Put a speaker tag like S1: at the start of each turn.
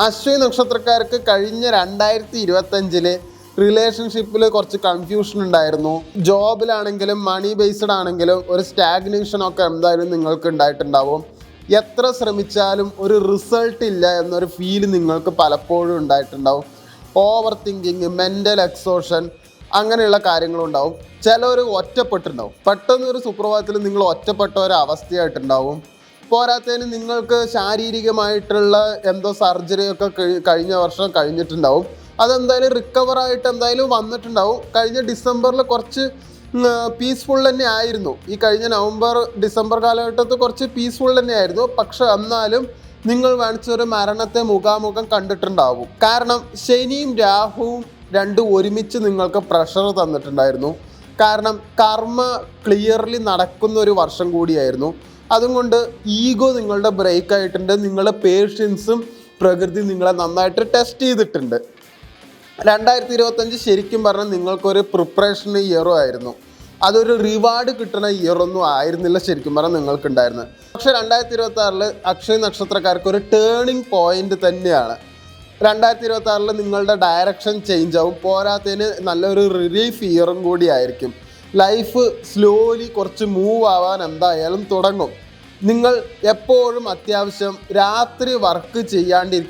S1: അശ്വിനി നക്ഷത്രക്കാർക്ക് കഴിഞ്ഞ 2025 റിലേഷൻഷിപ്പിൽ കുറച്ച് കൺഫ്യൂഷൻ ഉണ്ടായിരുന്നു. ജോബിലാണെങ്കിലും മണി ബേസ്ഡ് ആണെങ്കിലും ഒരു സ്റ്റാഗ്നേഷനൊക്കെ എന്തായാലും നിങ്ങൾക്ക് ഉണ്ടായിട്ടുണ്ടാവും. എത്ര ശ്രമിച്ചാലും ഒരു റിസൾട്ട് ഇല്ല എന്നൊരു ഫീൽ നിങ്ങൾക്ക് പലപ്പോഴും ഉണ്ടായിട്ടുണ്ടാവും. ഓവർ തിങ്കിങ്, മെൻ്റൽ എക്സോഷൻ, അങ്ങനെയുള്ള കാര്യങ്ങളുണ്ടാവും. ചിലർ ഒറ്റപ്പെട്ടിട്ടുണ്ടാവും. പെട്ടെന്നൊരു സുപ്രഭാതത്തിൽ നിങ്ങൾ ഒറ്റപ്പെട്ട ഒരു അവസ്ഥയായിട്ടുണ്ടാവും. പോരാത്തതിന് നിങ്ങൾക്ക് ശാരീരികമായിട്ടുള്ള എന്തോ സർജറിയൊക്കെ കഴിഞ്ഞ വർഷം കഴിഞ്ഞിട്ടുണ്ടാവും. അതെന്തായാലും റിക്കവറായിട്ട് എന്തായാലും വന്നിട്ടുണ്ടാവും. കഴിഞ്ഞ ഡിസംബറിൽ കുറച്ച് പീസ്ഫുൾ തന്നെ ആയിരുന്നു. ഈ കഴിഞ്ഞ നവംബർ ഡിസംബർ കാലഘട്ടത്തിൽ കുറച്ച് പീസ്ഫുൾ തന്നെ ആയിരുന്നു. പക്ഷെ എന്നാലും നിങ്ങൾ വേണിച്ചൊരു മരണത്തെ മുഖാമുഖം കണ്ടിട്ടുണ്ടാവും. കാരണം ശനിയും രാഹുവും രണ്ടും ഒരുമിച്ച് നിങ്ങൾക്ക് പ്രഷർ തന്നിട്ടുണ്ടായിരുന്നു. കാരണം കർമ്മ ക്ലിയർലി നടക്കുന്ന ഒരു വർഷം കൂടിയായിരുന്നു. അതുകൊണ്ട് ഈഗോ നിങ്ങളുടെ ബ്രേക്ക് ആയിട്ടുണ്ട്. നിങ്ങളുടെ പേഷ്യൻസും പ്രകൃതി നിങ്ങളെ നന്നായിട്ട് ടെസ്റ്റ് ചെയ്തിട്ടുണ്ട്. 2025 ശരിക്കും പറഞ്ഞാൽ നിങ്ങൾക്കൊരു പ്രിപ്പറേഷൻ ഇയറും ആയിരുന്നു. അതൊരു റിവാർഡ് കിട്ടുന്ന ഇയറൊന്നും ആയിരുന്നില്ല ശരിക്കും പറഞ്ഞാൽ നിങ്ങൾക്കുണ്ടായിരുന്നത്. പക്ഷേ 2026 അക്ഷയ നക്ഷത്രക്കാർക്ക് ഒരു ടേണിംഗ് പോയിന്റ് തന്നെയാണ്. 2026 നിങ്ങളുടെ ഡയറക്ഷൻ ചേഞ്ച് ആവും. പോരാത്തതിന് നല്ലൊരു റിലീഫ് ഇയറും കൂടി ആയിരിക്കും. ലൈഫ് സ്ലോലി കുറച്ച് മൂവ് ആവാൻ എന്തായാലും തുടങ്ങും. നിങ്ങൾ എപ്പോഴും അത്യാവശ്യം രാത്രി വർക്ക് ചെയ്യാണ്ടിരിക്കും.